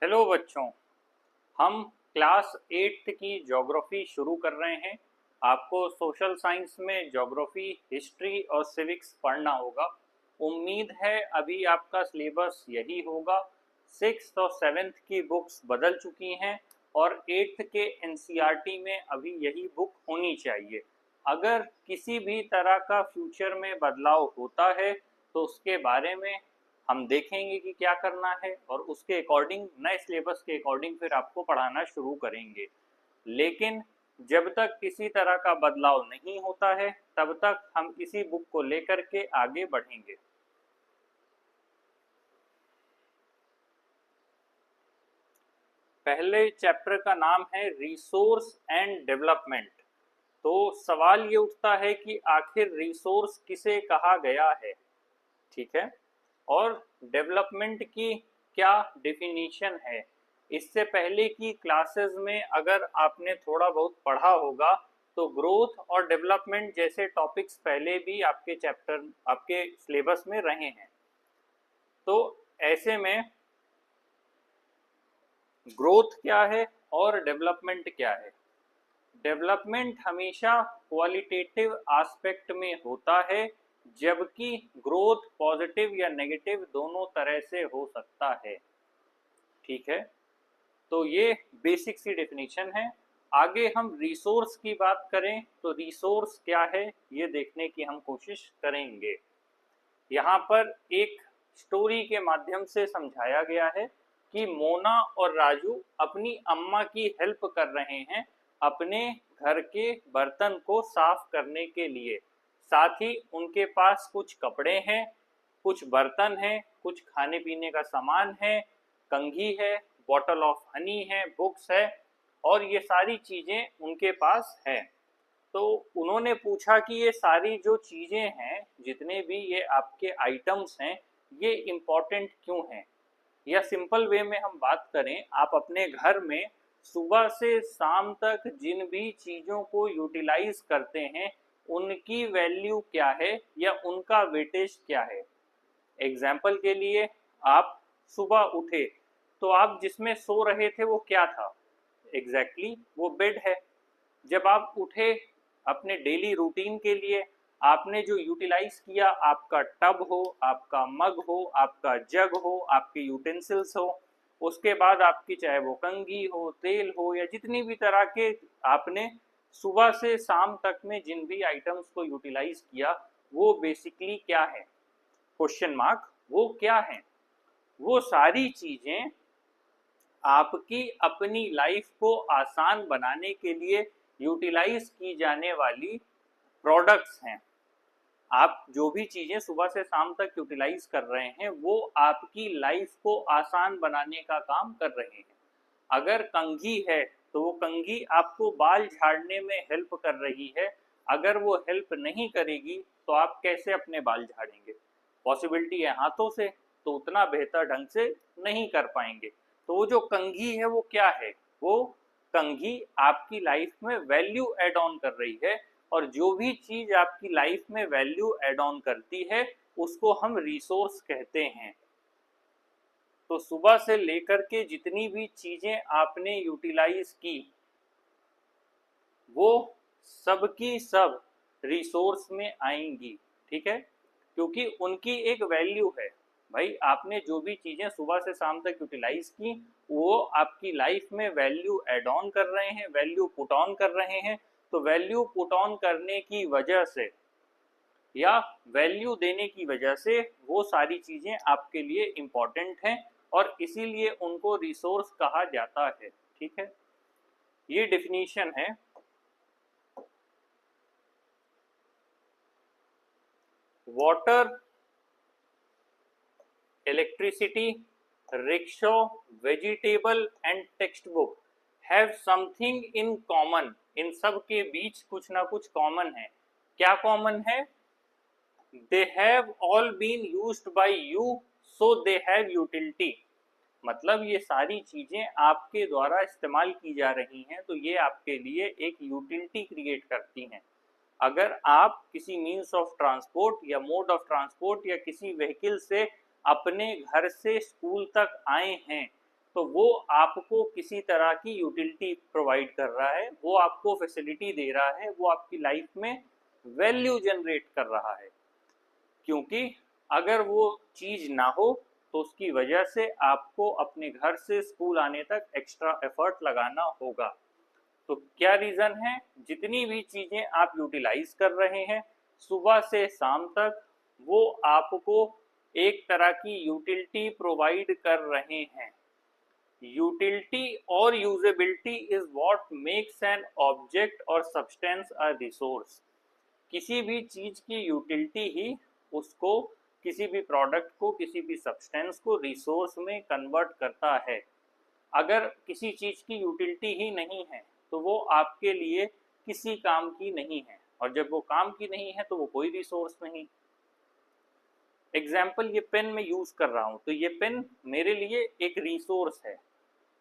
Hello बच्चों। हम class 8th की ज्योग्राफी शुरू कर रहे हैं। आपको सोशल साइंस में ज्योग्राफी, हिस्ट्री और सिविक्स पढ़ना होगा। उम्मीद है अभी आपका सिलेबस यही होगा। 6th और 7th की बुक्स बदल चुकी हैं और 8th के एनसीईआरटी में अभी यही बुक होनी चाहिए। अगर किसी भी तरह का फ्यूचर में बदलाव होता है तो उसके बारे में हम देखेंगे कि क्या करना है और उसके अकॉर्डिंग नए सिलेबस के अकॉर्डिंग फिर आपको पढ़ाना शुरू करेंगे। लेकिन जब तक किसी तरह का बदलाव नहीं होता है तब तक हम इसी बुक को लेकर के आगे बढ़ेंगे। पहले चैप्टर का नाम है रिसोर्स एंड डेवलपमेंट। तो सवाल ये उठता है कि आखिर रिसोर्स किसे कहा गया है, ठीक है, और डेवलपमेंट की क्या डेफिनेशन है। इससे पहले की क्लासेस में अगर आपने थोड़ा बहुत पढ़ा होगा तो ग्रोथ और डेवलपमेंट जैसे टॉपिक्स पहले भी आपके चैप्टर, आपके सिलेबस में रहे हैं। तो ऐसे में ग्रोथ क्या है और डेवलपमेंट क्या है। डेवलपमेंट हमेशा क्वालिटेटिव एस्पेक्ट में होता है, जबकि ग्रोथ पॉजिटिव या नेगेटिव दोनों तरह से हो सकता है, ठीक है। तो ये बेसिक सी डेफिनेशन है। आगे हम रिसोर्स की बात करें तो रिसोर्स क्या है ये देखने की हम कोशिश करेंगे। यहाँ पर एक स्टोरी के माध्यम से समझाया गया है कि मोना और राजू अपनी अम्मा की हेल्प कर रहे हैं अपने घर के बर्तन को साफ करने के लिए। साथ ही उनके पास कुछ कपड़े हैं, कुछ बर्तन हैं, कुछ खाने पीने का सामान है, कंघी है, बॉटल ऑफ हनी है, बुक्स है, और ये सारी चीजें उनके पास है। तो उन्होंने पूछा कि ये सारी जो चीजें हैं, जितने भी ये आपके आइटम्स हैं, ये इम्पोर्टेंट क्यों हैं। या सिंपल वे में हम बात करें, आप अपने घर में सुबह से शाम तक जिन भी चीजों को यूटिलाइज करते हैं उनकी वैल्यू क्या है या उनका वेटेज क्या है। एग्जाम्पल के लिए, आप सुबह उठे तो आप जिसमें सो रहे थे वो क्या था, एग्जैक्टली वो बेड है। जब आप उठे अपने डेली रूटीन के लिए, आपने जो यूटिलाइज किया, आपका टब हो, आपका मग हो, आपका जग हो, आपके यूटेंसिल्स हो, उसके बाद आपकी चाहे वो कंघी हो, तेल हो, या जितनी भी तरह के आपने सुबह से शाम तक में जिन भी आइटम्स को यूटिलाइज किया, वो बेसिकली क्या है, क्वेश्चन मार्क, वो क्या है। वो सारी चीजें आपकी अपनी लाइफ को आसान बनाने के लिए यूटिलाइज की जाने वाली प्रोडक्ट्स हैं। आप जो भी चीजें सुबह से शाम तक यूटिलाइज कर रहे हैं वो आपकी लाइफ को आसान बनाने का काम कर रहे हैं। अगर कंघी है तो वो कंघी आपको बाल झाड़ने में हेल्प कर रही है। अगर वो हेल्प नहीं करेगी तो आप कैसे अपने बाल झाड़ेंगे। पॉसिबिलिटी है हाथों से, तो उतना बेहतर ढंग से नहीं कर पाएंगे। तो वो जो कंघी है वो क्या है, वो कंघी आपकी लाइफ में वैल्यू एड ऑन कर रही है। और जो भी चीज आपकी लाइफ में वैल्यू एड ऑन करती है उसको हम रिसोर्स कहते हैं। तो सुबह से लेकर के जितनी भी चीजें आपने यूटिलाइज की वो सब की सब रिसोर्स में आएंगी, ठीक है, क्योंकि उनकी एक वैल्यू है। भाई आपने जो भी चीजें सुबह से शाम तक यूटिलाइज की वो आपकी लाइफ में वैल्यू एड ऑन कर रहे हैं, वैल्यू पुट ऑन कर रहे हैं। तो वैल्यू पुट ऑन करने की वजह से या वैल्यू देने की वजह से वो सारी चीजें आपके लिए इंपॉर्टेंट हैं और इसीलिए उनको रिसोर्स कहा जाता है, ठीक है। ये डेफिनेशन है। Water, electricity, rickshaw, vegetable and text book have something in common. इन सब के बीच कुछ ना कुछ कॉमन है। क्या कॉमन है? They have all been used by you so they have utility. मतलब ये सारी चीजें आपके द्वारा इस्तेमाल की जा रही हैं तो ये आपके लिए एक यूटिलिटी क्रिएट करती हैं। अगर आप किसी मीन्स ऑफ ट्रांसपोर्ट या मोड ऑफ ट्रांसपोर्ट या किसी व्हीकल से अपने घर से स्कूल तक आए हैं तो वो आपको किसी तरह की यूटिलिटी प्रोवाइड कर रहा है, वो आपको फैसिलिटी दे रहा है, वो आपकी लाइफ में वैल्यू जनरेट कर रहा है। क्योंकि अगर वो चीज ना हो तो उसकी वजह से आपको अपने घर से स्कूल आने तक एक्स्ट्रा एफर्ट लगाना होगा। तो क्या रीजन है? जितनी भी चीजें आप यूटिलाइज कर रहे हैं सुबह से शाम तक, वो आपको एक तरह की यूटिलिटी प्रोवाइड कर रहे हैं। यूटिलिटी और usability is what makes an object और सब्सटेंस अ रिसोर्स। किसी भी चीज की यूटिलिटी ही उसको, किसी भी प्रोडक्ट को, किसी भी सब्सटेंस को रिसोर्स में कन्वर्ट करता है। अगर किसी चीज की यूटिलिटी ही नहीं है तो वो आपके लिए किसी काम की नहीं है, और जब वो काम की नहीं है तो वो कोई रिसोर्स नहीं। एग्जाम्पल, ये पेन मैं यूज कर रहा हूं तो ये पेन मेरे लिए एक रिसोर्स है।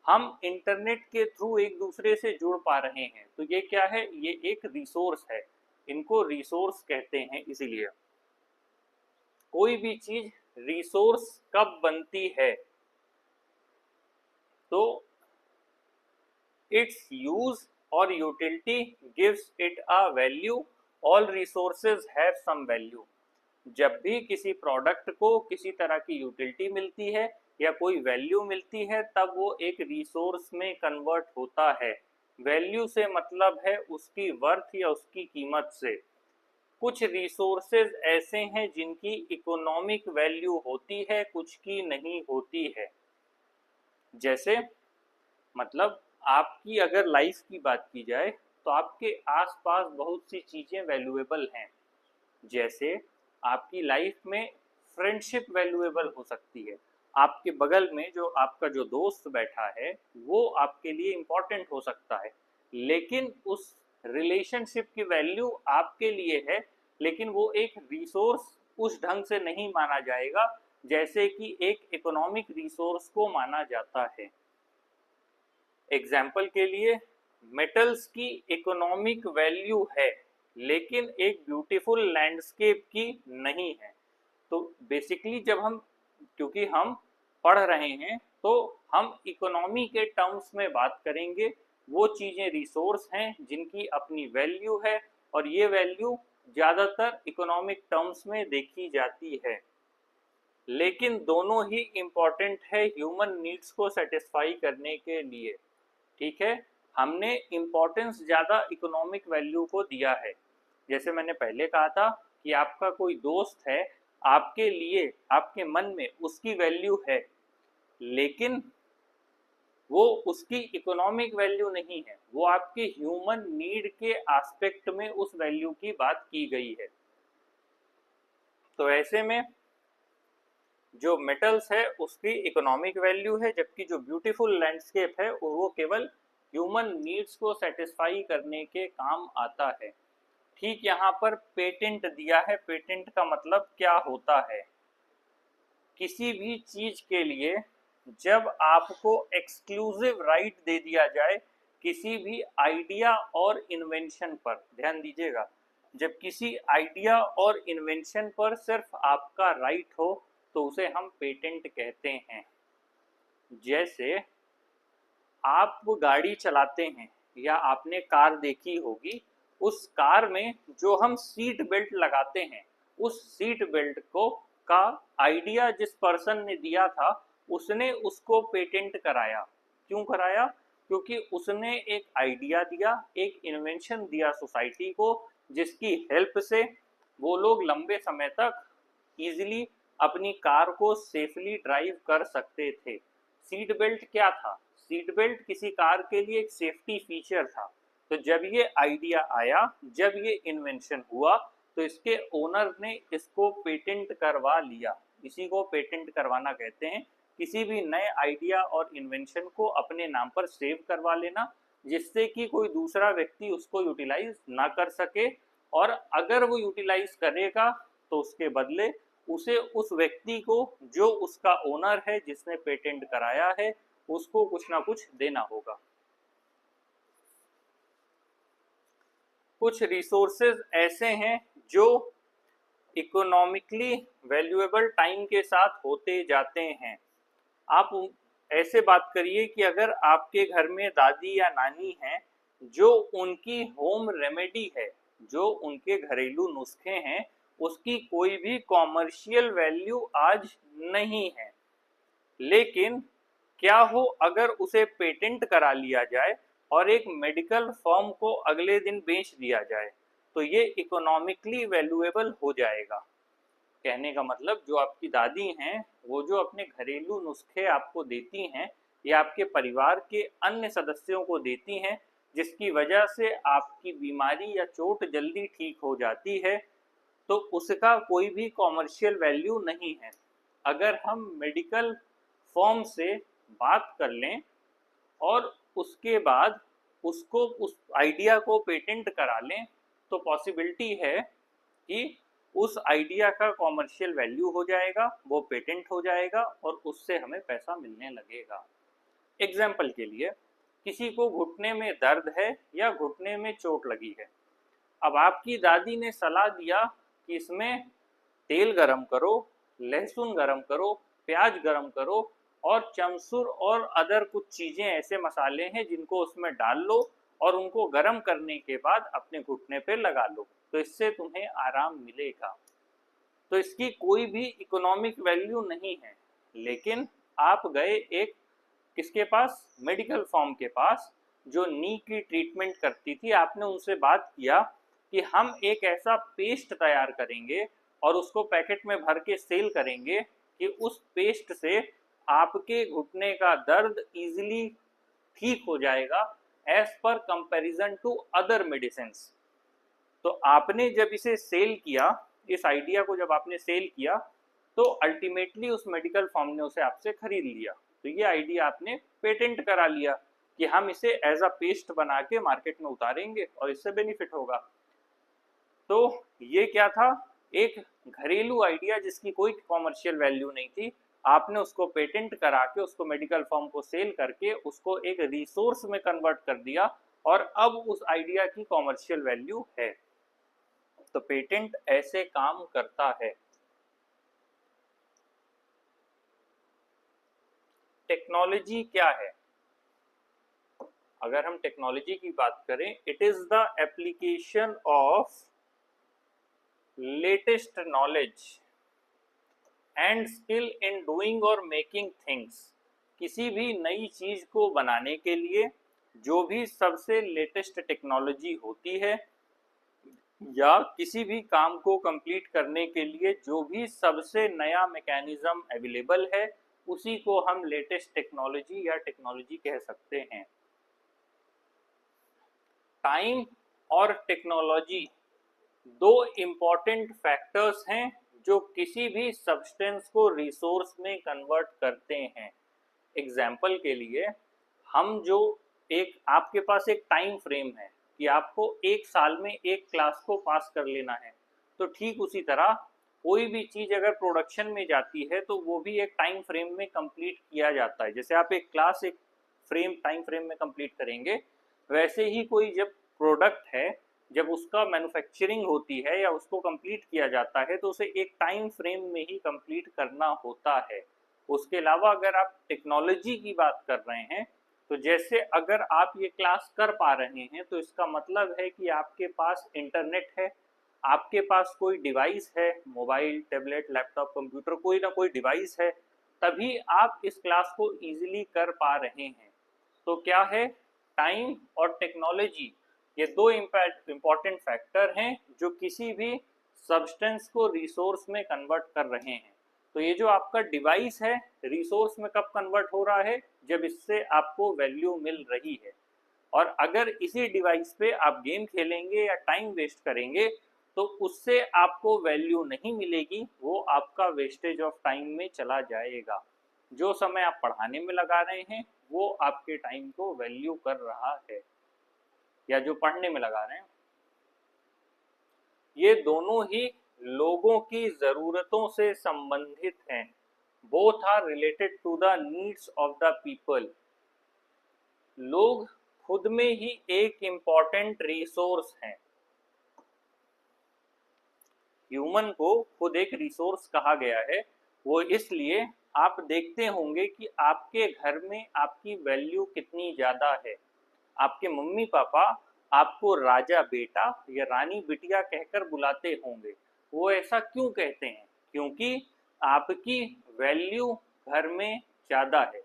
हम इंटरनेट के थ्रू एक दूसरे से जुड़ पा रहे हैं तो ये क्या है? ये एक रिसोर्स है। इनको रिसोर्स कहते हैं। इसीलिए कोई भी चीज रिसोर्स कब बनती है? तो इट्स यूज और utility gives it a value. All resources have some value. जब भी किसी प्रोडक्ट को किसी तरह की यूटिलिटी मिलती है या कोई वैल्यू मिलती है तब वो एक रिसोर्स में कन्वर्ट होता है। वैल्यू से मतलब है उसकी वर्थ या उसकी कीमत से। कुछ रिसोर्सेज ऐसे हैं जिनकी इकोनॉमिक वैल्यू होती है, कुछ की नहीं होती है। जैसे मतलब आपकी अगर लाइफ की बात की जाए तो आपके आसपास बहुत सी चीजें वैल्यूएबल हैं। जैसे आपकी लाइफ में फ्रेंडशिप वैल्यूएबल हो सकती है। आपके बगल में जो आपका जो दोस्त बैठा है वो आपके लिए इम्पोर्टेंट हो सकता है, लेकिन उस रिलेशनशिप की वैल्यू आपके लिए है, लेकिन वो एक रिसोर्स उस ढंग से नहीं माना जाएगा जैसे कि एक इकोनॉमिक रिसोर्स को माना जाता है। एग्जाम्पल के लिए, मेटल्स की इकोनॉमिक वैल्यू है लेकिन एक ब्यूटीफुल लैंडस्केप की नहीं है। तो बेसिकली जब हम, क्योंकि हम पढ़ रहे हैं तो हम इकोनॉमी के टर्म्स में बात करेंगे। वो चीजें रिसोर्स हैं जिनकी अपनी वैल्यू है और ये वैल्यू ज़्यादातर इकोनॉमिक टर्म्स में देखी जाती है। लेकिन दोनों ही इम्पॉर्टेंट है ह्यूमन नीड्स को सेटिस्फाई करने के लिए। ठीक है, हमने इम्पोर्टेंस ज़्यादा इकोनॉमिक वैल्यू को दिया है। जैसे मैंने पहले कहा था कि आपका कोई दोस्त है, आपके लिए आपके मन में उसकी वैल्यू है, लेकिन वो उसकी इकोनॉमिक वैल्यू नहीं है, वो आपके ह्यूमन नीड के एस्पेक्ट में उस वैल्यू की बात की गई है। तो ऐसे में जो मेटल्स है उसकी इकोनॉमिक वैल्यू है, जबकि जो ब्यूटीफुल लैंडस्केप है वो केवल ह्यूमन नीड्स को सेटिस्फाई करने के काम आता है। ठीक यहाँ पर पेटेंट दिया है। पेटेंट का मतलब क्या होता है? किसी भी चीज के लिए जब आपको एक्सक्लूसिव राइट दे दिया जाए किसी भी आइडिया और इन्वेंशन पर, ध्यान दीजिएगा, जब किसी आइडिया और इन्वेंशन पर सिर्फ आपका राइट हो तो उसे हम पेटेंट कहते हैं। जैसे आप गाड़ी चलाते हैं या आपने कार देखी होगी, उस कार में जो हम सीट बेल्ट लगाते हैं, उस सीट बेल्ट को का आइडिया जिस पर्सन ने दिया था उसने उसको पेटेंट कराया। क्यों कराया? क्योंकि उसने एक आइडिया दिया, एक इन्वेंशन दिया सोसाइटी को, जिसकी हेल्प से वो लोग लंबे समय तक इजीली अपनी कार को सेफली ड्राइव कर सकते थे। सीट बेल्ट क्या था? सीट बेल्ट किसी कार के लिए एक सेफ्टी फीचर था। तो जब ये आइडिया आया, जब ये इन्वेंशन हुआ, तो इसके ओनर ने इसको पेटेंट करवा लिया। इसी को पेटेंट करवाना कहते हैं। किसी भी नए आइडिया और इन्वेंशन को अपने नाम पर सेव करवा लेना, जिससे कि कोई दूसरा व्यक्ति उसको यूटिलाइज ना कर सके, और अगर वो यूटिलाइज करेगा तो उसके बदले उसे उस व्यक्ति को जो उसका ओनर है, जिसने पेटेंट कराया है, उसको कुछ ना कुछ देना होगा। कुछ रिसोर्सेज ऐसे हैं जो इकोनॉमिकली वैल्यूएबल टाइम के साथ होते जाते हैं। आप ऐसे बात करिए कि अगर आपके घर में दादी या नानी हैं, जो उनकी होम रेमेडी है, जो उनके घरेलू नुस्खे हैं, उसकी कोई भी कॉमर्शियल वैल्यू आज नहीं है, लेकिन क्या हो अगर उसे पेटेंट करा लिया जाए और एक मेडिकल फर्म को अगले दिन बेच दिया जाए, तो ये इकोनॉमिकली वैल्यूएबल हो जाएगा। कहने का मतलब जो आपकी दादी हैं, वो जो अपने घरेलू नुस्खे आपको देती हैं या आपके परिवार के अन्य सदस्यों को देती हैं, जिसकी वजह से आपकी बीमारी या चोट जल्दी ठीक हो जाती है, तो उसका कोई भी कॉमर्शियल वैल्यू नहीं है। अगर हम मेडिकल फर्म से बात कर लें और उसके बाद उसको उस आइडिया को पेटेंट करा लें, तो पॉसिबिलिटी है कि उस आइडिया का कॉमर्शियल वैल्यू हो जाएगा, वो पेटेंट हो जाएगा और उससे हमें पैसा मिलने लगेगा। एग्जाम्पल के लिए, किसी को घुटने में दर्द है या घुटने में चोट लगी है। अब आपकी दादी ने सलाह दिया कि इसमें तेल गरम करो, लहसुन गरम करो, प्याज गरम करो और चमसूर और अदर कुछ चीज़ें, ऐसे मसाले हैं जिनको उसमें डाल लो और उनको गरम करने के बाद अपने घुटने पे लगा लो, तो इससे तुम्हें आराम मिलेगा। तो इसकी कोई भी इकोनॉमिक वैल्यू नहीं है, लेकिन आप गए एक किसके पास, मेडिकल फॉर्म के पास, जो नी की ट्रीटमेंट करती थी। आपने उनसे बात किया कि हम एक ऐसा पेस्ट तैयार करेंगे और उसको पैकेट में भर के सेल करेंगे कि उस पेस्ट से आपके घुटने का दर्द इजीली ठीक हो जाएगा as per comparison to other medicine. तो आपने जब इसे सेल किया, इस आइडिया को जब आपने सेल किया, तो अल्टीमेटली उस मेडिकल फर्म ने उसे आपसे खरीद लिया। तो ये आइडिया आपने पेटेंट करा लिया कि हम इसे एज अ पेस्ट बना के मार्केट में उतारेंगे और इससे बेनिफिट होगा। तो ये क्या था, एक घरेलू आइडिया जिसकी कोई कॉमर्शियल वैल्यू नहीं थी, आपने उसको पेटेंट करा के उसको मेडिकल फर्म को सेल करके उसको एक रिसोर्स में कन्वर्ट कर दिया और अब उस आइडिया की कॉमर्शियल वैल्यू है। तो पेटेंट ऐसे काम करता है। टेक्नोलॉजी क्या है? अगर हम टेक्नोलॉजी की बात करें, it is the application of latest knowledge and skill in doing और मेकिंग थिंग्स। किसी भी नई चीज को बनाने के लिए जो भी सबसे लेटेस्ट टेक्नोलॉजी होती है, या किसी भी काम को कंप्लीट करने के लिए जो भी सबसे नया मैकेनिज्म अवेलेबल है, उसी को हम लेटेस्ट टेक्नोलॉजी या टेक्नोलॉजी कह सकते हैं। टाइम और टेक्नोलॉजी दो इम्पॉर्टेंट फैक्टर्स हैं जो किसी भी सब्सटेंस को रिसोर्स में कन्वर्ट करते हैं। एग्जाम्पल के लिए, हम जो एक आपके पास एक टाइम फ्रेम है कि आपको एक साल में एक क्लास को पास कर लेना है, तो ठीक उसी तरह कोई भी चीज़ अगर प्रोडक्शन में जाती है तो वो भी एक टाइम फ्रेम में कंप्लीट किया जाता है। जैसे आप एक क्लास एक टाइम फ्रेम में कंप्लीट करेंगे, वैसे ही कोई जब प्रोडक्ट है, जब उसका मैन्युफैक्चरिंग होती है या उसको कंप्लीट किया जाता है, तो उसे एक टाइम फ्रेम में ही कंप्लीट करना होता है। उसके अलावा अगर आप टेक्नोलॉजी की बात कर रहे हैं, तो जैसे अगर आप ये क्लास कर पा रहे हैं, तो इसका मतलब है कि आपके पास इंटरनेट है, आपके पास कोई डिवाइस है, मोबाइल, टैबलेट, लैपटॉप, कंप्यूटर, कोई ना कोई डिवाइस है, तभी आप इस क्लास को इजीली कर पा रहे हैं। तो क्या है, टाइम और टेक्नोलॉजी, ये दो इम्पॉर्टेंट फैक्टर हैं जो किसी भी सब्सटेंस को रिसोर्स में कन्वर्ट कर रहे हैं। तो ये जो आपका डिवाइस है, रिसोर्स में कब कन्वर्ट हो रहा है, जब इससे आपको वैल्यू मिल रही है। और अगर इसी डिवाइस पे आप गेम खेलेंगे या टाइम वेस्ट करेंगे, तो उससे आपको वैल्यू नहीं मिलेगी, वो आपका वेस्टेज ऑफ टाइम में चला जाएगा। जो समय आप पढ़ाने में लगा रहे हैं, वो आपके टाइम को वैल्यू कर रहा है, या जो पढ़ने में लगा रहे हैं। ये दोनों ही लोगों की ज़रूरतों से संबंधित हैं। Both are related to the needs of the people. लोग खुद में ही एक इम्पॉर्टेंट रिसोर्स हैं। ह्यूमन को खुद एक रिसोर्स कहा गया है, वो इसलिए आप देखते होंगे कि आपके घर में आपकी वैल्यू कितनी ज़्यादा है। आपके मम्मी पापा आपको राजा बेटा या रानी बिटिया कहकर बुलाते होंगे। वो ऐसा क्यों कहते हैं? क्योंकि आपकी वैल्यू घर में ज़्यादा है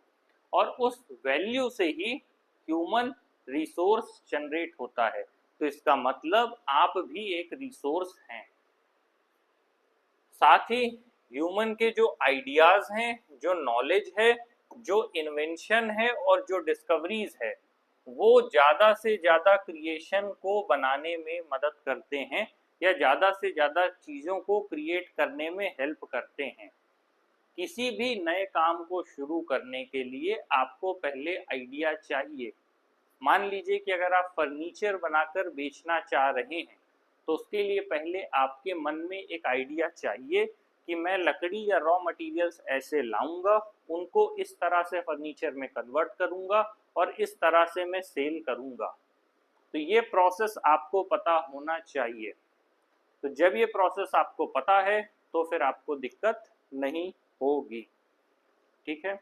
और उस वैल्यू से ही ह्यूमन रिसोर्स जनरेट होता है। तो इसका मतलब आप भी एक रिसोर्स हैं। साथ ही ह्यूमन के जो आइडियाज हैं, जो नॉलेज है, जो इन्वेंशन है और जो डिस्कवरीज है, वो ज़्यादा से ज़्यादा क्रिएशन को बनाने में मदद करते हैं या ज़्यादा से ज़्यादा चीज़ों को क्रिएट करने में हेल्प करते हैं। किसी भी नए काम को शुरू करने के लिए आपको पहले आइडिया चाहिए। मान लीजिए कि अगर आप फर्नीचर बनाकर बेचना चाह रहे हैं तो उसके लिए पहले आपके मन में एक आइडिया चाहिए कि मैं लकड़ी या रॉ मटेरियल्स ऐसे लाऊंगा, उनको इस तरह से फर्नीचर में कन्वर्ट करूंगा और इस तरह से मैं सेल करूंगा। तो ये प्रोसेस आपको पता होना चाहिए। तो जब ये प्रोसेस आपको पता है तो फिर आपको दिक्कत नहीं होगी। ठीक है।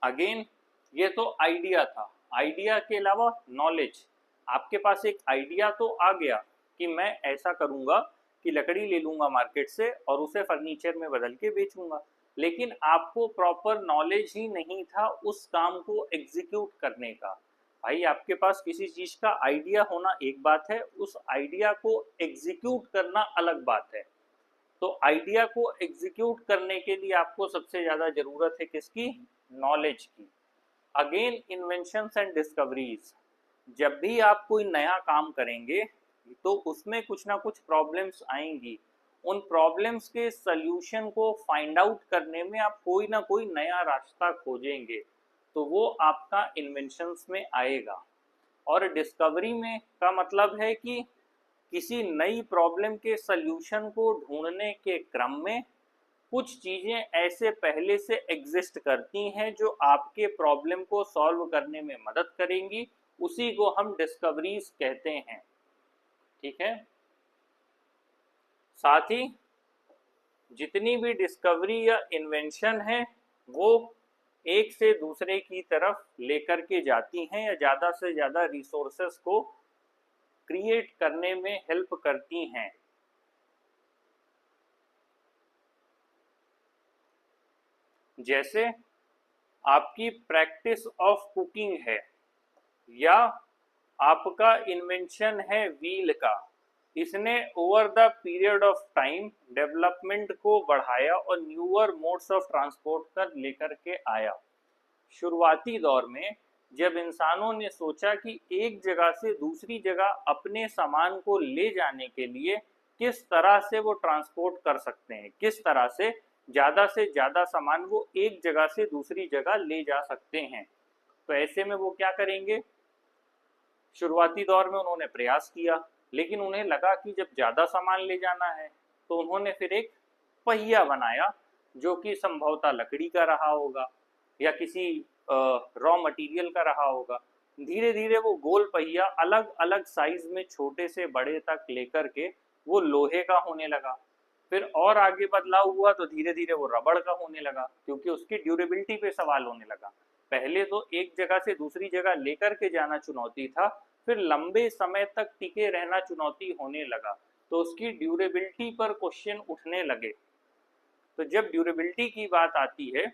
अगेन ये तो आइडिया था। आइडिया के अलावा नॉलेज। आपके पास एक आइडिया तो आ गया कि मैं ऐसा करूंगा कि लकड़ी ले लूंगा मार्केट से और उसे फर्नीचर में बदल के बेचूंगा, लेकिन आपको प्रॉपर नॉलेज ही नहीं था उस काम को एग्जीक्यूट करने का। भाई आपके पास किसी चीज का आइडिया होना एक बात है, उस आइडिया को एग्जीक्यूट करना अलग बात है। तो आइडिया को एग्जीक्यूट करने के लिए आपको सबसे ज्यादा जरूरत है किसकी? नॉलेज की। Again inventions and discoveries. जब भी आप कोई नया काम करेंगे तो उसमें कुछ ना कुछ प्रॉब्लम्स आएंगी। उन प्रॉब्लम्स के सल्यूशन को फाइंड आउट करने में आप कोई ना कोई नया रास्ता खोजेंगे, तो वो आपका इन्वेंशंस में आएगा। और डिस्कवरी में का मतलब है कि किसी नई प्रॉब्लम के सल्यूशन को ढूंढने के क्रम में कुछ चीजें ऐसे पहले से एग्जिस्ट करती हैं जो आपके प्रॉब्लम को सॉल्व करने में मदद करेंगी, उसी को हम डिस्कवरीज कहते हैं। ठीक है। साथ ही जितनी भी डिस्कवरी या इन्वेंशन है वो एक से दूसरे की तरफ लेकर के जाती हैं या ज़्यादा से ज़्यादा रिसोर्सेस को क्रिएट करने में हेल्प करती हैं। जैसे आपकी प्रैक्टिस ऑफ कुकिंग है या आपका इन्वेंशन है व्हील का, इसने over the period of time development को बढ़ाया और न्यूअर मोड्स ऑफ ट्रांसपोर्ट कर लेकर के आया। शुरुआती दौर में जब इंसानों ने सोचा कि एक जगह से दूसरी जगह अपने सामान को ले जाने के लिए किस तरह से वो ट्रांसपोर्ट कर सकते हैं, किस तरह से ज़्यादा सामान वो एक जगह से दूसरी जगह ले जा सकते हैं, तो ऐसे में वो क्या करेंगे? शुरुआती दौर में उन्होंने प्रयास किया, लेकिन उन्हें लगा कि जब ज़्यादा सामान ले जाना है तो उन्होंने फिर एक पहिया बनाया जो कि संभवतः लकड़ी का रहा होगा या किसी रॉ मटेरियल का रहा होगा। धीरे धीरे वो गोल पहिया अलग अलग साइज में छोटे से बड़े तक लेकर के वो लोहे का होने लगा। फिर और आगे बदलाव हुआ तो धीरे धीरे वो रबड़ का होने लगा, क्योंकि उसकी ड्यूरेबिलिटी पे सवाल होने लगा। पहले तो एक जगह से दूसरी जगह लेकर के जाना चुनौती था, फिर लंबे समय तक टिके रहना चुनौती होने लगा, तो उसकी ड्यूरेबिलिटी पर क्वेश्चन उठने लगे। तो जब ड्यूरेबिलिटी की बात आती है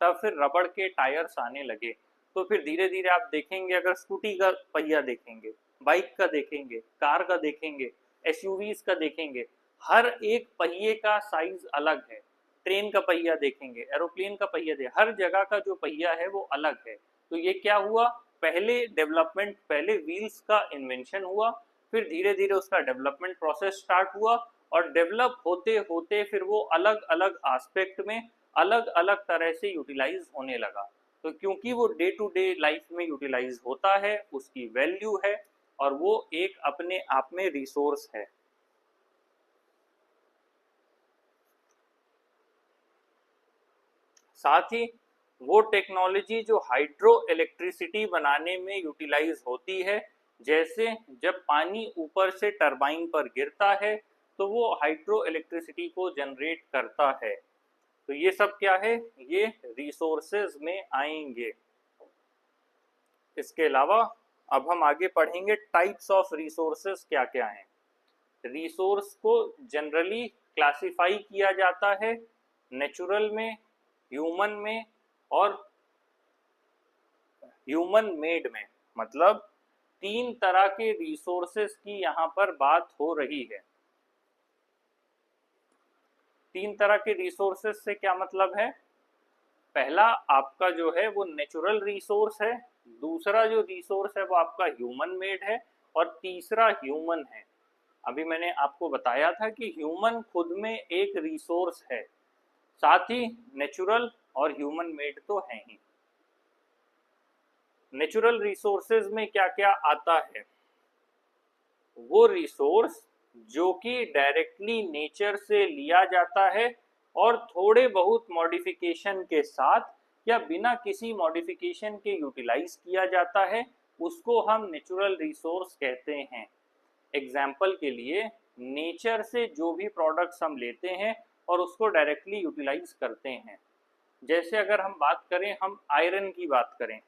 तब फिर रबड़ के टायर्स आने लगे। तो फिर धीरे धीरे आप देखेंगे, अगर स्कूटी का पहिया देखेंगे, बाइक का देखेंगे, कार का देखेंगे, एसयूवीज का देखेंगे, हर एक पहिए का साइज अलग है। ट्रेन का पहिया देखेंगे, एरोप्लेन का पहिया देखेंगे, हर जगह का जो पहिया है वो अलग है। तो ये क्या हुआ? पहले डेवलपमेंट, पहले व्हील्स का इन्वेंशन हुआ, फिर धीरे धीरे उसका डेवलपमेंट प्रोसेस स्टार्ट हुआ और डेवलप होते होते फिर वो अलग अलग एस्पेक्ट में अलग अलग तरह से यूटिलाइज होने लगा। तो क्योंकि वो डे टू डे लाइफ में यूटिलाइज होता है, उसकी वैल्यू है और वो एक अपने आप में रिसोर्स है। साथ ही वो टेक्नोलॉजी जो हाइड्रो इलेक्ट्रिसिटी बनाने में यूटिलाइज होती है, जैसे जब पानी ऊपर से टरबाइन पर गिरता है तो वो हाइड्रो इलेक्ट्रिसिटी को जनरेट करता है। तो ये सब क्या है, ये रिसोर्सेज में आएंगे। इसके अलावा अब हम आगे पढ़ेंगे टाइप्स ऑफ रिसोर्सेज क्या क्या हैं। रिसोर्स को जनरली क्लासिफाई किया जाता है नेचुरल में, ह्यूमन में और ह्यूमन मेड में। मतलब 3 तरह के रिसोर्सेज की यहाँ पर बात हो रही है। 3 तरह के रिसोर्सेज से क्या मतलब है, पहला आपका जो है वो नेचुरल रिसोर्स है, दूसरा जो रिसोर्स है वो आपका ह्यूमन मेड है और तीसरा ह्यूमन है। अभी मैंने आपको बताया था कि ह्यूमन खुद में एक रिसोर्स है, साथ ही नेचुरल और ह्यूमन मेड तो है ही। नेचुरल रिसोर्सेज में क्या क्या आता है, वो रिसोर्स जो कि डायरेक्टली नेचर से लिया जाता है और थोड़े बहुत मॉडिफिकेशन के साथ या बिना किसी मॉडिफिकेशन के यूटिलाइज किया जाता है, उसको हम नेचुरल रिसोर्स कहते हैं। एग्जाम्पल के लिए नेचर से जो भी प्रोडक्ट्स हम लेते हैं और उसको डायरेक्टली यूटिलाइज करते हैं, जैसे अगर हम बात करें, हम आयरन की बात करें,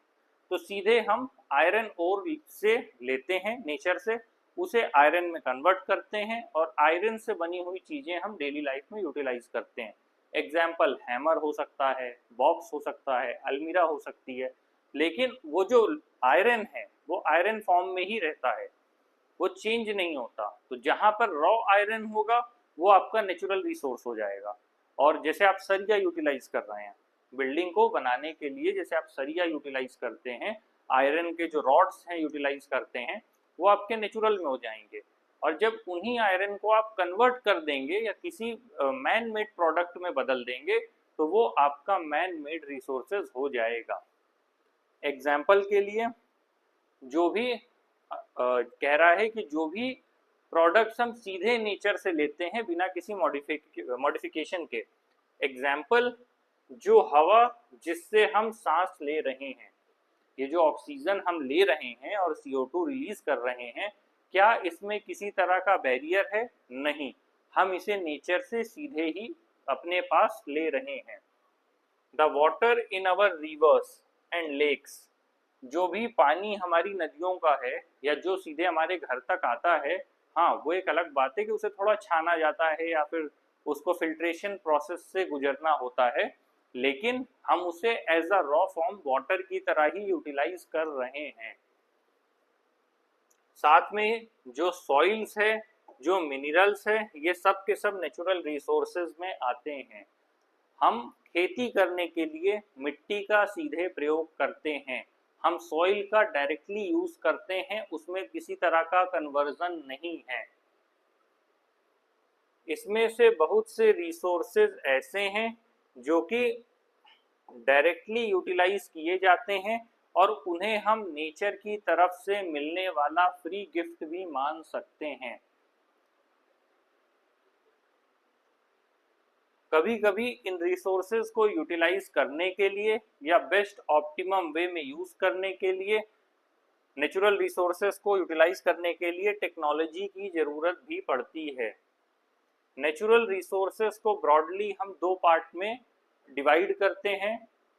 तो सीधे हम आयरन ओर से लेते हैं नेचर से, उसे आयरन में कन्वर्ट करते हैं और आयरन से बनी हुई चीज़ें हम डेली लाइफ में यूटिलाइज करते हैं। एग्जाम्पल हैमर हो सकता है, बॉक्स हो सकता है, अलमीरा हो सकती है। लेकिन वो जो आयरन है वो आयरन फॉर्म में ही रहता है, वो चेंज नहीं होता। तो जहाँ पर रॉ आयरन होगा वो आपका नेचुरल रिसोर्स हो जाएगा। और जैसे आप सरिया यूटिलाइज कर रहे हैं बिल्डिंग को बनाने के लिए, जैसे आप सरिया यूटिलाइज करते हैं, आयरन के जो रॉड्स हैं यूटिलाइज करते हैं, वो आपके नेचुरल में हो जाएंगे। और जब उन्हीं आयरन को आप कन्वर्ट कर देंगे या किसी मैन मेड प्रोडक्ट में बदल देंगे तो वो आपका मैन मेड रिसोर्सेज हो जाएगा। एग्जाम्पल के लिए जो भी कह रहा है कि जो भी प्रोडक्ट्स हम सीधे नेचर से लेते हैं बिना किसी मॉडिफिकेशन के, एग्जाम्पल जो हवा जिससे हम सांस ले रहे हैं, ये जो ऑक्सीजन हम ले रहे हैं और CO2 रिलीज कर रहे हैं, क्या इसमें किसी तरह का बैरियर है? नहीं, हम इसे नेचर से सीधे ही अपने पास ले रहे हैं। The water in our rivers and lakes, जो भी पानी हमारी नदियों का है या जो सीधे हमारे घर तक आता है, हाँ वो एक अलग बात है कि उसे थोड़ा छाना जाता है या फिर उसको फिल्ट्रेशन प्रोसेस से गुजरना होता है, लेकिन हम उसे as a raw form water की तरह ही यूटिलाइज कर रहे हैं। साथ में जो सॉइल्स है, जो मिनरल्स है, ये सब के सब नेचुरल रिसोर्सेज में आते हैं। हम खेती करने के लिए मिट्टी का सीधे प्रयोग करते हैं, हम सॉइल का डायरेक्टली यूज करते हैं, उसमें किसी तरह का कन्वर्जन नहीं है। इसमें से बहुत से रिसोर्सेज ऐसे हैं जो कि डायरेक्टली यूटिलाइज किए जाते हैं और उन्हें हम नेचर की तरफ से मिलने वाला फ्री गिफ्ट भी मान सकते हैं। कभी कभी इन रिसोर्सेज को यूटिलाइज करने के लिए या बेस्ट ऑप्टिमम वे में यूज करने के लिए, नेचुरल रिसोर्सेज को यूटिलाइज करने के लिए टेक्नोलॉजी की जरूरत भी पड़ती है। नेचुरल रिसोर्सेज को ब्रॉडली हम 2 पार्ट में डिवाइड करते हैं,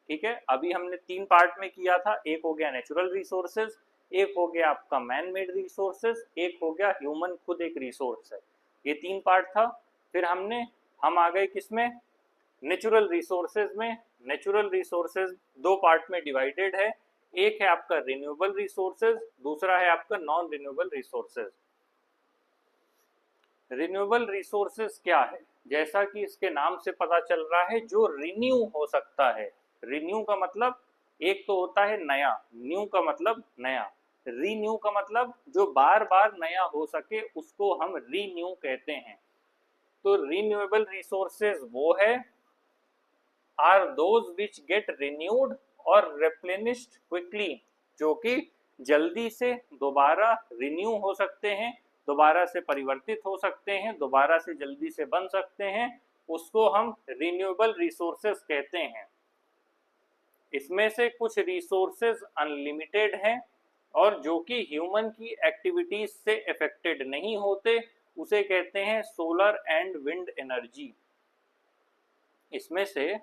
ठीक है। अभी हमने 3 पार्ट में किया था, एक हो गया नेचुरल रिसोर्सेज, एक हो गया आपका मैन मेड रिसोर्सेज, एक हो गया ह्यूमन खुद एक रिसोर्स है। ये 3 पार्ट था। फिर हम आ गए किसमें, नेचुरल रिसोर्सेज में। नेचुरल रिसोर्सेज 2 पार्ट में डिवाइडेड है, एक है आपका रिन्यूएबल रिसोर्सेज, दूसरा है आपका non renewable resources. Renewable resources क्या है, जैसा कि इसके नाम से पता चल रहा है, जो रिन्यू हो सकता है। रिन्यू का मतलब एक तो होता है नया, न्यू का मतलब नया, रीन्यू का मतलब जो बार बार नया हो सके उसको हम रीन्यू कहते हैं। तो रिन्यूएबल रिसोर्सेज वो है are those which get renewed और रिप्लेनिश्ड क्विकली, जो कि जल्दी से दोबारा रिन्यू हो सकते हैं, दोबारा से परिवर्तित हो सकते हैं, दोबारा से जल्दी से बन सकते हैं, उसको हम रिन्यूएबल रिसोर्सेज कहते हैं। इसमें से कुछ रिसोर्सेज अनलिमिटेड हैं और जो कि ह्यूमन की एक्टिविटीज से अफेक्टेड नहीं होते उसे कहते हैं सोलर एंड विंड एनर्जी। इसमें से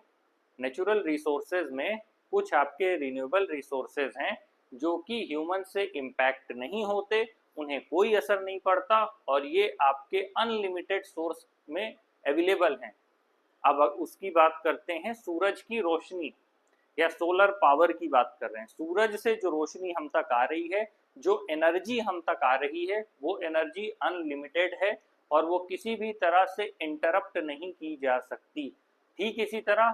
नेचुरल रिसोर्सेज में कुछ आपके रिन्यूएबल रिसोर्सेज हैं जो कि ह्यूमन से इम्पैक्ट नहीं होते, उन्हें कोई असर नहीं पड़ता और ये आपके अनलिमिटेड सोर्स में अवेलेबल हैं। अब उसकी बात करते हैं सूरज की रोशनी या सोलर पावर की बात कर रहे हैं। सूरज से जो रोशनी हम तक आ रही है, जो एनर्जी हम तक आ रही है, वो एनर्जी अनलिमिटेड है और वो किसी भी तरह से इंटरप्ट नहीं की जा सकती। ठीक इसी तरह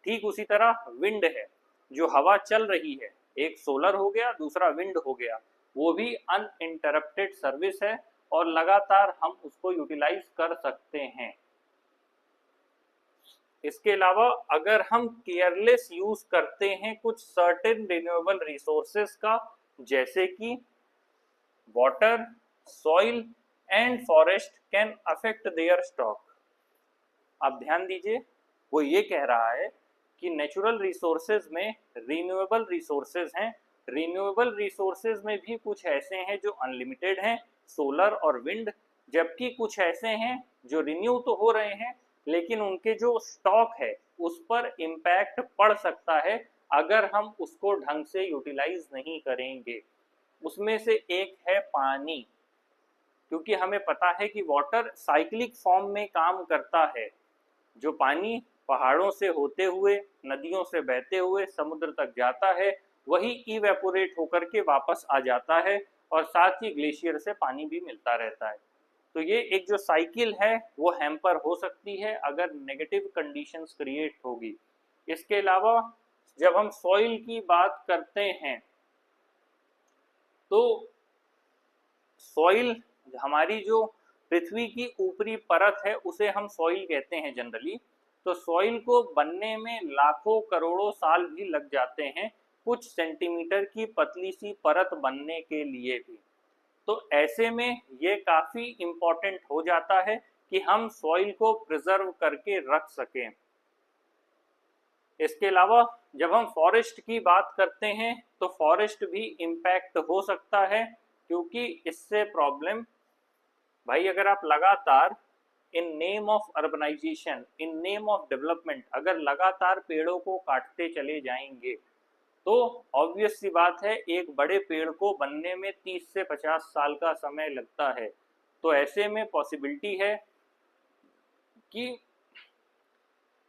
ठीक उसी तरह विंड है, जो हवा चल रही है, एक सोलर हो गया दूसरा विंड हो गया, वो भी अनइंटरप्टेड सर्विस है और लगातार हम उसको यूटिलाइज कर सकते हैं। इसके अलावा अगर हम केयरलेस यूज करते हैं कुछ सर्टेन रिन्यूएबल रिसोर्सेज का, जैसे कि water, soil and forest can affect there stock. आप ध्यान दीजिए, वो ये कह रहा है कि नेचुरल रिसोर्सेज में रिन्यूएबल रिसोर्सेज हैं, रिन्यूएबल रिसोर्सेज में भी कुछ ऐसे हैं जो अनलिमिटेड हैं, सोलर और विंड, जबकि कुछ ऐसे हैं जो रिन्यू तो हो रहे हैं लेकिन उनके जो स्टॉक है उस पर इम्पैक्ट पड़ सकता है अगर हम उसको ढंग से यूटिलाइज नहीं करेंगे। उसमें से एक है पानी, क्योंकि हमें पता है कि वाटर साइक्लिक फॉर्म में काम करता है। जो पानी पहाड़ों से होते हुए, नदियों से बहते हुए समुद्र तक जाता है, वही इवेपोरेट होकर के वापस आ जाता है और साथ ही ग्लेशियर से पानी भी मिलता रहता है। तो ये एक जो साइकिल है वो हैम्पर हो सकती है अगर नेगेटिव कंडीशंस क्रिएट होगी। इसके अलावा जब हम सॉइल की बात करते हैं तो सॉइल, हमारी जो पृथ्वी की ऊपरी परत है उसे हम सॉइल कहते हैं जनरली। तो सॉइल को बनने में लाखों करोड़ों साल भी लग जाते हैं कुछ सेंटीमीटर की पतली सी परत बनने के लिए भी। तो ऐसे में ये काफ़ी इम्पोर्टेंट हो जाता है कि हम सॉइल को प्रिजर्व करके रख सकें। इसके अलावा जब हम फॉरेस्ट की बात करते हैं तो फॉरेस्ट भी इम्पैक्ट हो सकता है, क्योंकि इससे प्रॉब्लम, भाई अगर आप लगातार in name of urbanization, in name of development अगर लगातार पेड़ों को काटते चले जाएंगे तो ऑब्वियस सी बात है एक बड़े पेड़ को बनने में 30 से 50 साल का समय लगता है। तो ऐसे में पॉसिबिलिटी है कि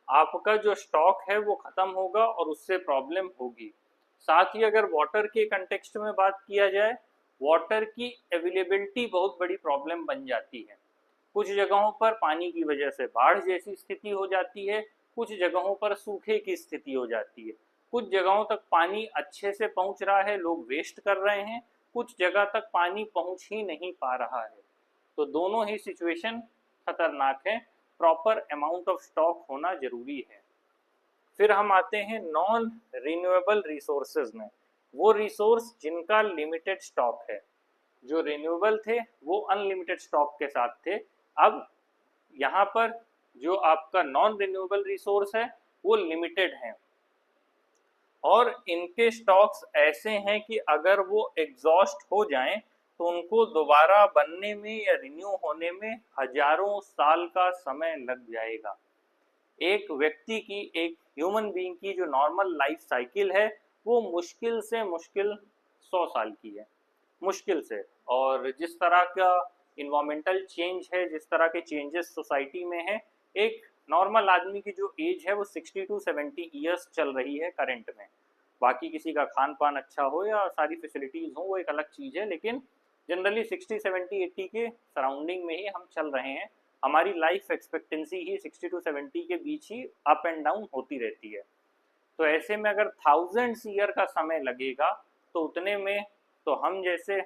आपका जो स्टॉक है वो खत्म होगा और उससे प्रॉब्लम होगी। साथ ही अगर वाटर के कंटेक्स्ट में बात किया जाए, वाटर की अवेलेबिलिटी बहुत बड़ी प्रॉब्लम बन जाती है। कुछ जगहों पर पानी की वजह से बाढ़ जैसी स्थिति हो जाती है, कुछ जगहों पर सूखे की स्थिति हो जाती है, कुछ जगहों तक पानी अच्छे से पहुंच रहा है, लोग वेस्ट कर रहे हैं, कुछ जगह तक पानी पहुंच ही नहीं पा रहा है। तो दोनों ही सिचुएशन खतरनाक है, प्रॉपर अमाउंट ऑफ स्टॉक होना जरूरी है। फिर हम आते हैं नॉन रिन्यूएबल रिसोर्सेज में, वो रिसोर्स जिनका लिमिटेड स्टॉक है। जो रिन्यूएबल थे वो अनलिमिटेड स्टॉक के साथ थे, अब यहाँ पर जो आपका नॉन रिन्यूएबल रिसोर्स है वो लिमिटेड है और इनके स्टॉक्स ऐसे हैं कि अगर वो एग्जॉस्ट हो जाएं तो उनको दोबारा बनने में या रिन्यू होने में हजारों साल का समय लग जाएगा। एक व्यक्ति की, एक ह्यूमन बीइंग की जो नॉर्मल लाइफ साइकिल है वो मुश्किल से मुश्किल 100 साल की है, मुश्किल से। और जिस तरह का इन्वायरमेंटल चेंज है, जिस तरह के चेंजेस सोसाइटी में है, एक नॉर्मल आदमी की जो एज है वो 60 टू 70 ईयर्स चल रही है करंट में। बाकी किसी का खान पान अच्छा हो या सारी फैसिलिटीज़ हो वो एक अलग चीज़ है, लेकिन जनरली 60, 70, 80 के सराउंडिंग में ही हम चल रहे हैं। हमारी लाइफ एक्सपेक्टेंसी ही 60 टू 70 के बीच ही अप एंड डाउन होती रहती है। तो ऐसे में अगर थाउजेंड्स ईयर का समय लगेगा तो उतने में तो हम जैसे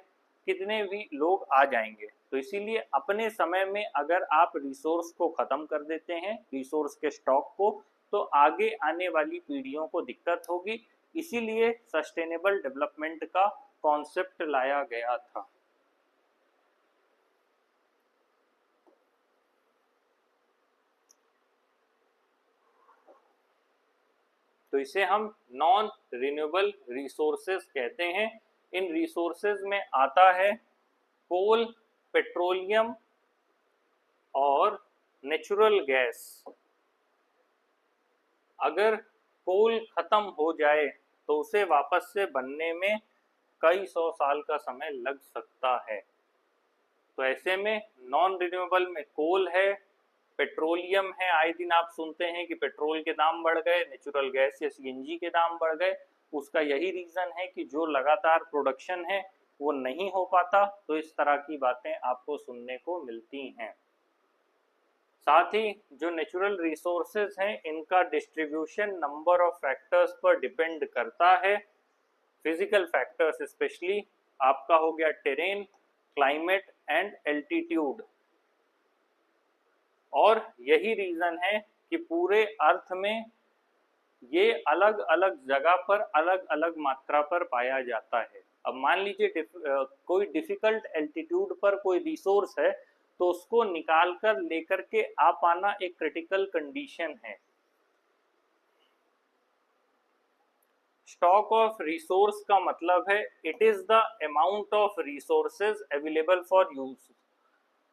कितने भी लोग आ जाएंगे। तो इसीलिए अपने समय में अगर आप रिसोर्स को ख़त्म कर देते हैं, रिसोर्स के स्टॉक को, तो आगे आने वाली पीढ़ियों को दिक्कत होगी। इसीलिए सस्टेनेबल डेवलपमेंट का कॉन्सेप्ट लाया गया था। तो इसे हम नॉन रिन्यूएबल रिसोर्सेज कहते हैं। इन रिसोर्सेज में आता है कोल, पेट्रोलियम और नेचुरल गैस, अगर कोल खत्म हो जाए तो उसे वापस से बनने में कई सौ साल का समय लग सकता है। तो ऐसे में नॉन रिन्यूएबल में कोल है, पेट्रोलियम है, आए दिन आप सुनते हैं कि पेट्रोल के दाम बढ़ गए, नेचुरल गैस या सीएनजी के दाम बढ़ गए। उसका यही रीजन है कि जो लगातार प्रोडक्शन है वो नहीं हो पाता, तो इस तरह की बातें आपको सुनने को मिलती हैं। साथ ही जो नेचुरल रिसोर्सेज हैं इनका डिस्ट्रीब्यूशन नंबर ऑफ फैक्टर्स पर डिपेंड करता है, फिजिकल फैक्टर्स स्पेशली। आपका हो गया टेरेन, क्लाइमेट एंड एल्टीट्यूड। और यही रीजन है कि पूरे अर्थ में ये अलग अलग जगह पर अलग अलग मात्रा पर पाया जाता है। अब मान लीजिए कोई डिफिकल्ट एल्टीट्यूड पर कोई रिसोर्स है तो उसको निकाल कर लेकर के आ पाना एक क्रिटिकल कंडीशन है। स्टॉक ऑफ रिसोर्स का मतलब है it is the amount of resources available for use,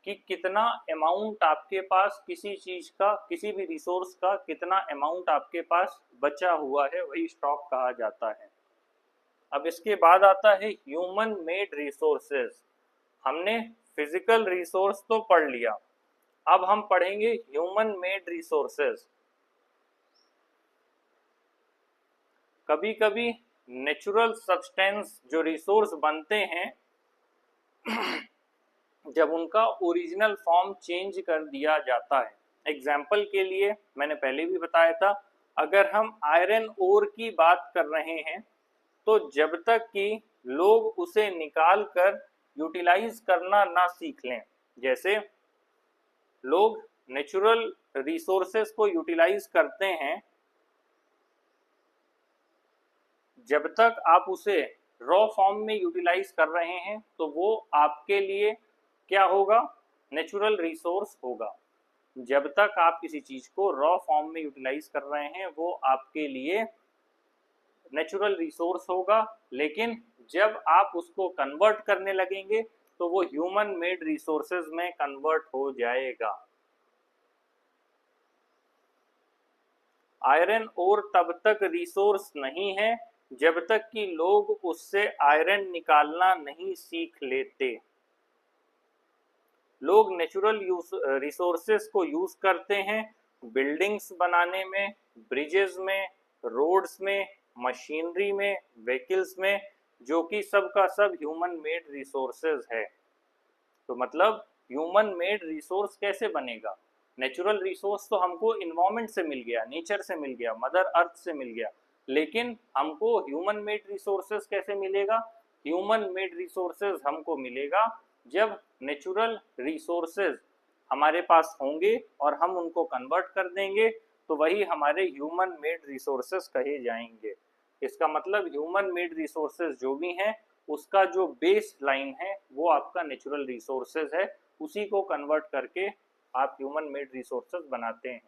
कि कितना अमाउंट आपके पास किसी चीज का, किसी भी रिसोर्स का कितना अमाउंट आपके पास बचा हुआ है, वही स्टॉक कहा जाता है। अब इसके बाद आता है ह्यूमन मेड रिसोर्सेज। हमने फिजिकल रिसोर्स तो पढ़ लिया, अब हम पढ़ेंगे ह्यूमन मेड रिसोर्सेज। कभी कभी नेचुरल सब्सटेंस जो रिसोर्स बनते हैं जब उनका ओरिजिनल फॉर्म चेंज कर दिया जाता है। एग्जाम्पल के लिए मैंने पहले भी बताया था, अगर हम आयरन ओर की बात कर रहे हैं तो जब तक कि लोग उसे निकाल कर यूटिलाइज करना ना सीख लें, जैसे लोग नेचुरल रिसोर्सेस को यूटिलाइज करते हैं, जब तक आप उसे रॉ फॉर्म में यूटिलाइज कर रहे हैं तो वो आपके लिए क्या होगा, नेचुरल रिसोर्स होगा। जब तक आप किसी चीज को रॉ फॉर्म में यूटिलाइज कर रहे हैं वो आपके लिए नेचुरल रिसोर्स होगा, लेकिन जब आप उसको कन्वर्ट करने लगेंगे तो वो ह्यूमन मेड रिसोर्सेज में कन्वर्ट हो जाएगा। आयरन ओर तब तक रिसोर्स नहीं है जब तक कि लोग उससे आयरन निकालना नहीं सीख लेते। लोग नेचुरल रिसोर्सेस को यूज करते हैं बिल्डिंग्स बनाने में, ब्रिजेस में, रोड्स में, मशीनरी में, व्हीकल्स में, जो कि सब का सब ह्यूमन मेड रिसोर्सेज है। तो मतलब ह्यूमन मेड रिसोर्स कैसे बनेगा? नेचुरल रिसोर्स तो हमको इन्वायरमेंट से मिल गया, नेचर से मिल गया, मदर अर्थ से मिल गया, लेकिन हमको ह्यूमन मेड रिसोर्सेज कैसे मिलेगा? ह्यूमन मेड रिसोर्सेज हमको मिलेगा जब नेचुरल रिसोर्सेज हमारे पास होंगे और हम उनको कन्वर्ट कर देंगे तो वही हमारे ह्यूमन मेड रिसोर्सेज कहे जाएंगे। इसका मतलब ह्यूमन मेड रिसोर्सेज जो भी हैं उसका जो बेस लाइन है वो आपका नेचुरल रिसोर्सेज है, उसी को कन्वर्ट करके आप ह्यूमन मेड रिसोर्सेज बनाते हैं।